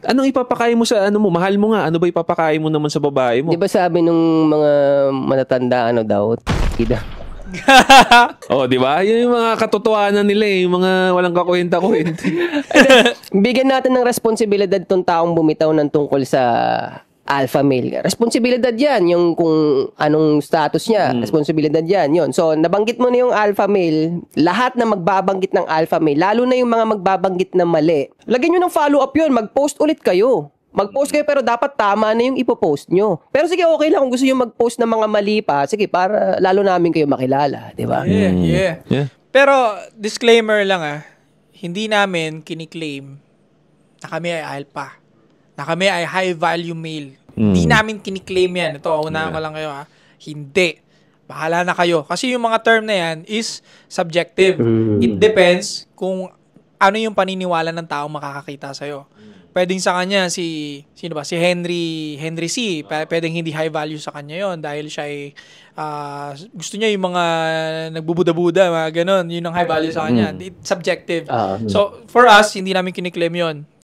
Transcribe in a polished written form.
Anong ipapakain mo sa ano mo? Mahal mo nga. Ano ba ipapakain mo naman sa babae mo? Di ba sabi nung mga matatanda daw, ida. Oh, di ba? Yun yung mga katotohanan nila yung mga walang kakwenta-kwenta. Bigyan natin ng responsibilidad tong taong bumitaw ng tungkol sa alpha male. Responsibilidad yan, yung kung anong status niya, responsibilidad yan, yun. So, nabanggit mo na yung alpha male, lahat na magbabanggit ng alpha male, lalo na yung mga magbabanggit na mali, lagyan nyo ng follow-up yun, mag-post ulit kayo. Mag-post kayo pero dapat tama na yung ipopost nyo. Pero sige, okay lang kung gusto nyo mag-post ng mga mali pa, sige, para lalo namin kayo makilala, di ba? Yeah. Pero, disclaimer lang hindi namin kiniklaim na kami ay alpha. Na kami ay high-value male. Hindi namin kiniklaim yan. Ito, unahan ko lang kayo Hindi. Bahala na kayo. Kasi yung mga term na yan is subjective. It depends kung ano yung paniniwala ng taong makakakita sa'yo. Pwedeng sa kanya si Henry C. Pwedeng hindi high value sa kanya yon dahil siya ay gusto niya yung mga nagbubuda-buda, mga ganon. Yun ang high value sa kanya. It's subjective. So, for us, hindi namin kiniklaim yon.